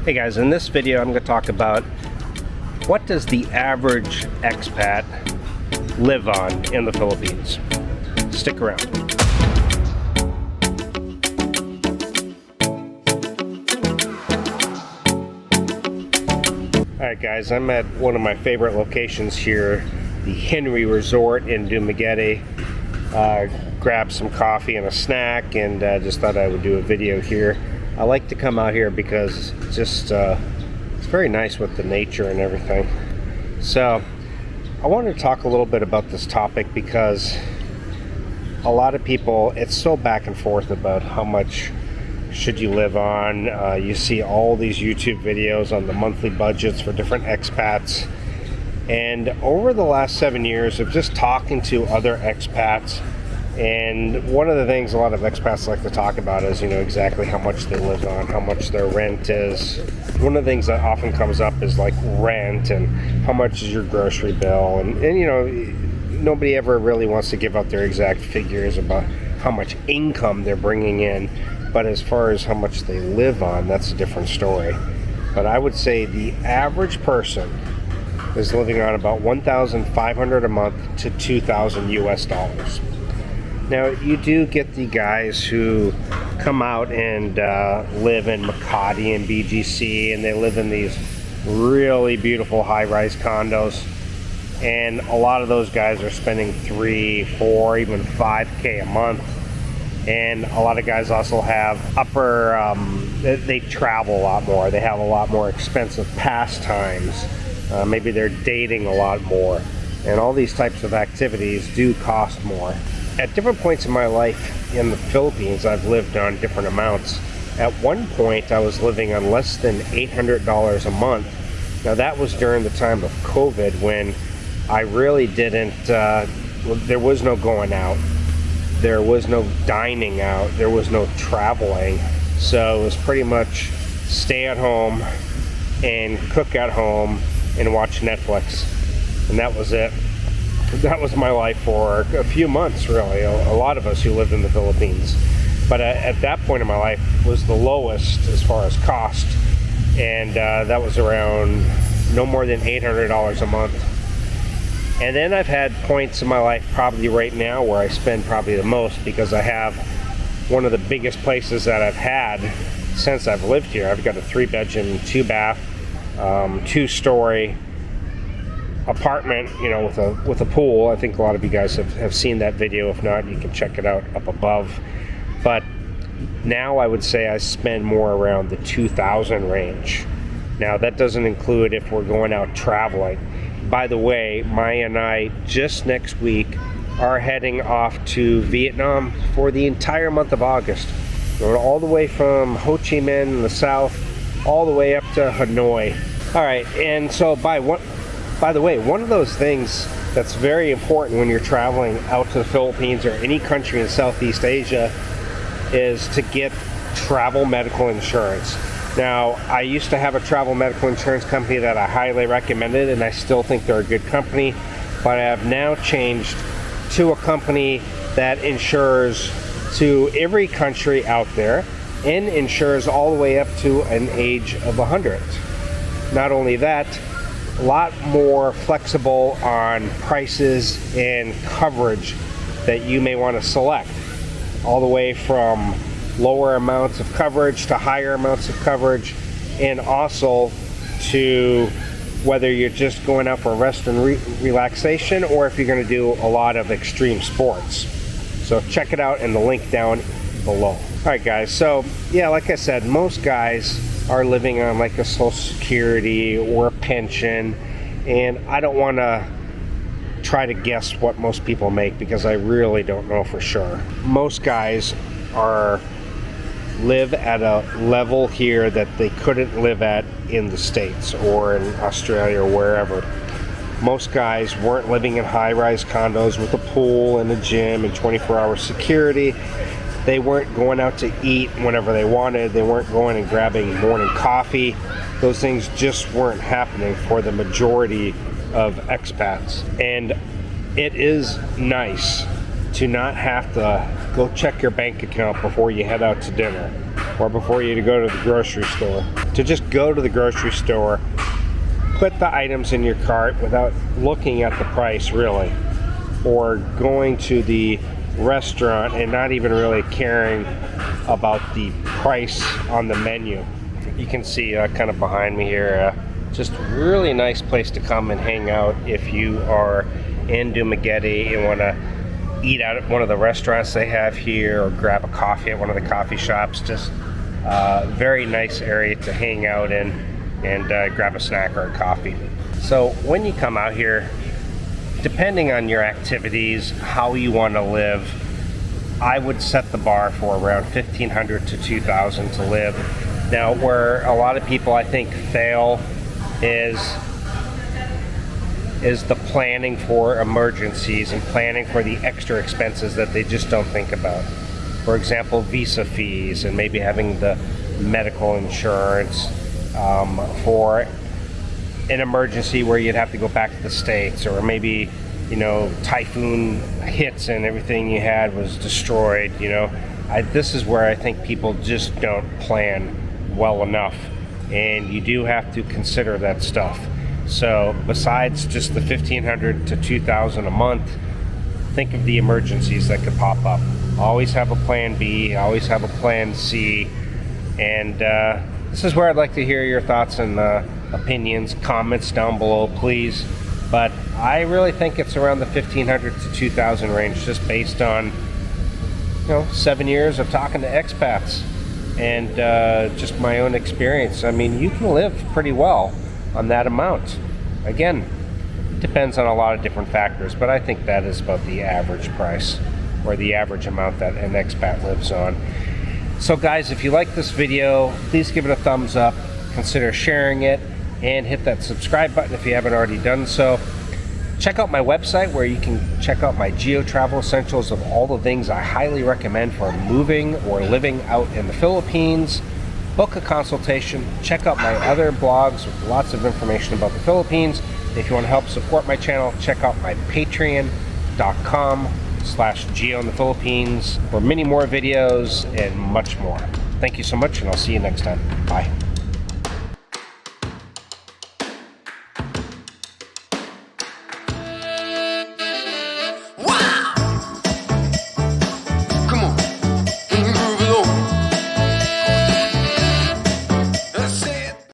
Hey guys, in this video I'm going to talk about what does the average expat live on in the Philippines. Stick around. Alright guys, I'm at one of my favorite locations here, the Henry Resort in Dumaguete. Grabbed some coffee and a snack and just thought I would do a video here. I like to come out here because it's very nice with the nature and everything. So I wanted to talk a little bit about this topic because a lot of people, it's so back and forth about how much should you live on. You see all these YouTube videos on the monthly budgets for different expats. And over the last 7 years of just talking to other expats, and one of the things a lot of expats like to talk about is, exactly how much they live on, how much their rent is. One of the things that often comes up is like rent and how much is your grocery bill. And nobody ever really wants to give out their exact figures about how much income they're bringing in. But as far as how much they live on, that's a different story. But I would say the average person is living on about $1,500 a month to $2,000 US. Now, you do get the guys who come out and live in Makati and BGC, and they live in these really beautiful high-rise condos. And a lot of those guys are spending $3, $4, even $5K a month. And a lot of guys also have they travel a lot more. They have a lot more expensive pastimes. Maybe they're dating a lot more. And all these types of activities do cost more. At different points in my life in the Philippines, I've lived on different amounts. At one point, I was living on less than $800 a month. Now, that was during the time of COVID when I really didn't, there was no going out. There was no dining out. There was no traveling. So it was pretty much stay at home and cook at home and watch Netflix. And that was it. That was my life for a few months, really. A lot of us who lived in the Philippines. But at that point in my life was the lowest as far as cost. And that was around no more than $800 a month. And then I've had points in my life probably right now where I spend probably the most because I have one of the biggest places that I've had since I've lived here. I've got a 3-bedroom, 2-bath, 2-story apartment, with a pool. I think a lot of you guys have seen that video. If not, you can check it out up above. But now I would say I spend more around the 2,000 range. Now that doesn't include if we're going out traveling. By the way, Maya and I just next week are heading off to Vietnam for the entire month of August. Going all the way from Ho Chi Minh in the south all the way up to Hanoi. All right, and so by the way, one of those things that's very important when you're traveling out to the Philippines or any country in Southeast Asia is to get travel medical insurance. Now, I used to have a travel medical insurance company that I highly recommended, and I still think they're a good company, but I have now changed to a company that insures to every country out there and insures all the way up to an age of 100. Not only that, a lot more flexible on prices and coverage that you may want to select, all the way from lower amounts of coverage to higher amounts of coverage, and also to whether you're just going out for rest and relaxation or if you're going to do a lot of extreme sports. So check it out in the link down below. All right guys, so yeah, like I said, most guys are living on like a Social Security or a pension, and I don't want to try to guess what most people make because I really don't know for sure. Most guys live at a level here that they couldn't live at in the States or in Australia or wherever. Most guys weren't living in high-rise condos with a pool and a gym and 24-hour security. They weren't going out to eat whenever they wanted. They weren't going and grabbing morning coffee. Those things just weren't happening for the majority of expats. And it is nice to not have to go check your bank account before you head out to dinner. or before you go to the grocery store. To just go to the grocery store, put the items in your cart without looking at the price really, or going to the restaurant and not even really caring about the price on the menu. You can see kind of behind me here, just really nice place to come and hang out if you are in Dumaguete and want to eat out at one of the restaurants they have here, or grab a coffee at one of the coffee shops. Just very nice area to hang out in and grab a snack or a coffee. So when you come out here, depending on your activities, how you want to live, I would set the bar for around $1,500 to $2,000 to live. Now, where a lot of people I think fail is the planning for emergencies and planning for the extra expenses that they just don't think about. For example, visa fees, and maybe having the medical insurance for an emergency where you'd have to go back to the States, or maybe, you know, typhoon hits and everything you had was destroyed. You know, this is where I think people just don't plan well enough, and you do have to consider that stuff. So besides just the $1,500 to $2,000 a month, think of the emergencies that could pop up. Always have a plan B, always have a plan C, and this is where I'd like to hear your thoughts and opinions, comments down below, please. But I really think it's around the $1,500 to $2,000 range, just based on, you know, 7 years of talking to expats and just my own experience. I mean, you can live pretty well on that amount. Again, depends on a lot of different factors, but I think that is about the average price, or the average amount that an expat lives on. So guys, if you like this video, please give it a thumbs up, consider sharing it, and hit that subscribe button if you haven't already done so. Check out my website where you can check out my geo-travel essentials of all the things I highly recommend for moving or living out in the Philippines. Book a consultation, check out my other blogs with lots of information about the Philippines. If you want to help support my channel, check out my patreon.com/Geo in the Philippines for many more videos and much more. Thank you so much, and I'll see you next time. Bye.